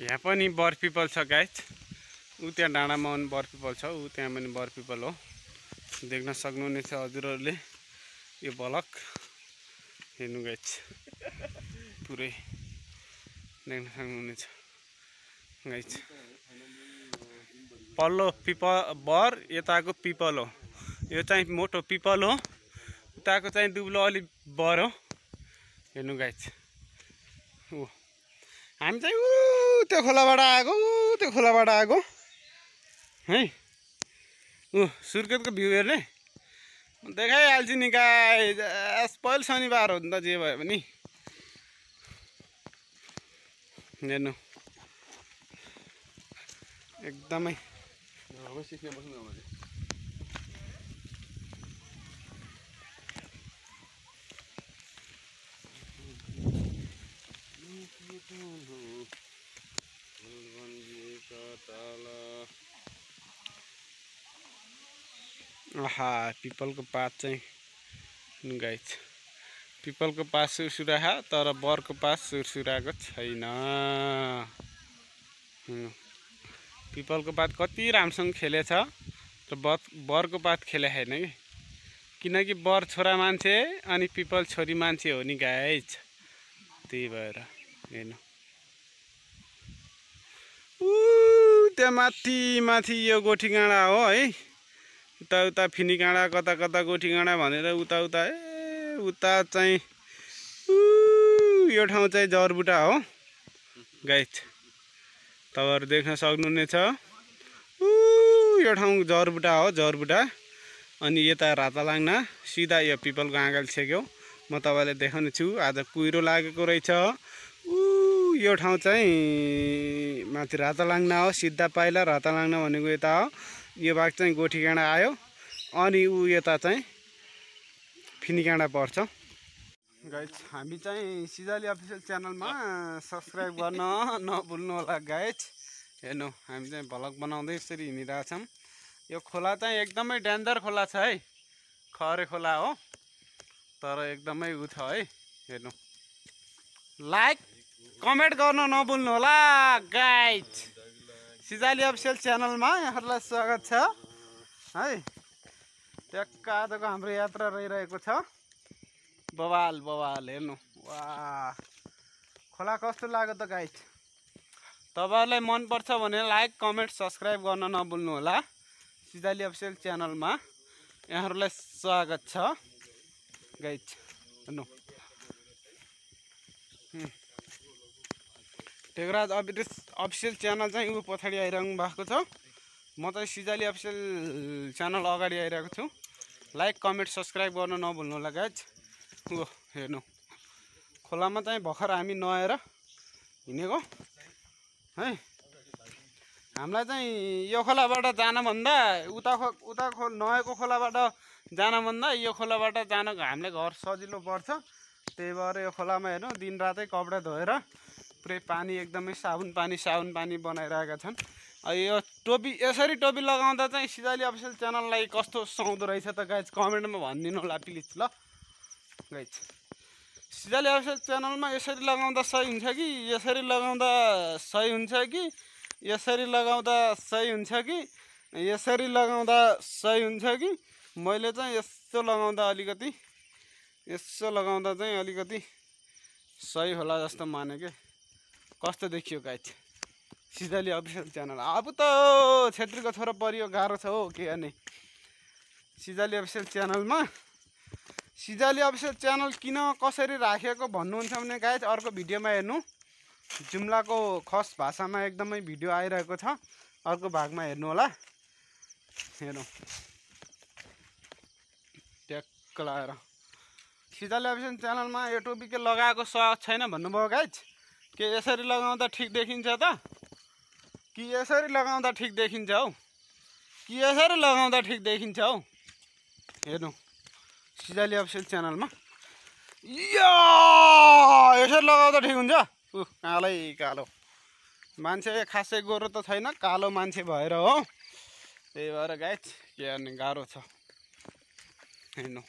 यहाँ पनि बर पिपल छ गाइज। उ त्यहाँ डाँडामा पनि बर पिपल छ, उ त्यहाँ पनि बर पिपल हो। देख्न सक्नुहुनेछ हजुरहरूले यो भलक हेर्नु गाइज, पुरै देख्न सक्नुहुनेछ गाइज। पल्लो बर, यताको पिपल हो। यो चाहिँ मोटो पिपल हो, उताको चाहिँ दुब्लो अलि बर हो। हेर्नु गाइज, ऊ हामी चाहिँ त्यो खोलाबाट आएको, त्यो खोलाबाट आएको है। सुर्खेतको भ्यू हेर्ने देखाइहाल्छु नि गाइज। पहिलो शनिबार हो नि त, जे भयो पनि हेर्नु एकदमै आहा पिपलको पात चाहिँ गाइज, पिपलको पात सुरसुरा तर बरको पात सुरसुराको छैन। पिपलको पात कति राम्रोसँग खेलेछ र बरको पात खेले छैन कि, किनकि बर छोरा मान्छे अनि पिपल छोरी मान्छे हो नि गाइज। त्यही भएर हेर्नु त्यहाँ माथि माथि यो गोठी गाँडा हो है। उता उता फिनी गाँडा, कता कता गोठी गाँडा भनेर उता उता उता चाहिँ यो ठाउँ चाहिँ जरबुटा हो गाइज। तपाईँहरू देख्न सक्नुहुनेछ यो ठाउँ जरबुटा हो, जरबुटा। अनि यता रातालाङ्ना सिधा यो पिपलको आँगल छेक्यो। म तपाईँलाई देखाउने छु। आज कुहिरो लागेको रहेछ। यो ठाउँ चाहिँ माथि रातालाङ्ना हो, सिधा पाइला रातालाङ्ना भनेको यता हो। यो भाग चाहिँ गोठी गाँडा आयो अनि ऊ यता चाहिँ फिनी गाँडा पर्छ गाइज। हामी चाहिँ सिजाली अफिसियल च्यानलमा सब्सक्राइब गर्न नभुल्नु होला गाइज। हेर्नु हामी चाहिँ भ्लग बनाउँदै यसरी हिँडिरहेछौँ। यो खोला चाहिँ एकदमै डेन्जर खोला छ है, खरे खोला हो तर एकदमै उ छ है। हेर्नु लाइक कमेन्ट गर्न नभुल्नु होला गाइज। सिजाली अफिसियल च्यानलमा यहाँहरूलाई स्वागत छ है। ट्याक्क आजको हाम्रो यात्रा रहिरहेको छ। बवाल बवाल हेर्नु, वाह खोला कस्तो लाग्यो त गाइज। तपाईँहरूलाई मनपर्छ भने लाइक कमेन्ट सब्सक्राइब गर्न नभुल्नु होला। सिजाली अफिसियल च्यानलमा यहाँहरूलाई स्वागत छ गाइज। हेर्नु टेकराज अफिसियल च्यानल चाहिँ ऊ पछाडि आइरहनु भएको छ। म चाहिँ सिजाली अफिसियल च्यानल अगाडि आइरहेको छु। लाइक कमेन्ट सब्सक्राइब गर्न नभुल्नु होला गाइज। हेर्नु खोलामा चाहिँ भर्खर हामी नुहाएर हिँडेको है। हामीलाई चाहिँ यो खोलाबाट जानभन्दा उता नहेको खोलाबाट जानभन्दा यो खोलाबाट जान हामीलाई घर सजिलो पर्छ। त्यही भएर यो खोलामा हेर्नु दिनरातै कपडा धोएर पुरै पानी एकदमै साबुन पानी बनाइरहेका छन्। यो टोपी यसरी टोपी लगाउँदा चाहिँ सिजाली अफिसियल च्यानललाई कस्तो सुहाउँदो रहेछ त गाइज कमेन्टमा भनिदिनु होला प्लिज ल गाइज। सिजाली अफिसियल च्यानलमा यसरी लगाउँदा सही हुन्छ कि यसरी लगाउँदा सही हुन्छ कि यसरी लगाउँदा सही हुन्छ कि यसरी लगाउँदा सही हुन्छ कि मैले चाहिँ यस्तो लगाउँदा अलिकति यसो लगाउँदा चाहिँ अलिकति सही होला जस्तो माने के। कस्तो देखियो गाइज सिजाली अफिसियल च्यानल। अब त छेत्रीको छोरो परियो गाह्रो छ हो के गर्ने। सिजाली अफिसियल च्यानलमा सिजाली अफिसियल च्यानल किन कसरी राखेको भन्नुहुन्छ भने गाइज अर्को भिडियोमा हेर्नु। जुम्लाको खस भाषामा एकदमै भिडियो आइरहेको छ, अर्को भागमा हेर्नु होला। हेर्नु ट्याक्क लगाएर सिजाली अफिसियल च्यानलमा यो टोपी के लगाएको छैन भन्नुभयो गाइज। के यसरी लगाउँदा ठिक देखिन्छ त कि यसरी लगाउँदा ठिक देखिन्छ हौ कि यसरी लगाउँदा ठिक देखिन्छ हौ। हेर्नु सिजाली अफिसियल च्यानलमा यसरी लगाउँदा ठिक हुन्छ। कालै कालो मान्छे खासै गोरो त छैन, कालो मान्छे भएर हो। त्यही भएर गाइज के गर्ने गाह्रो छ। हेर्नु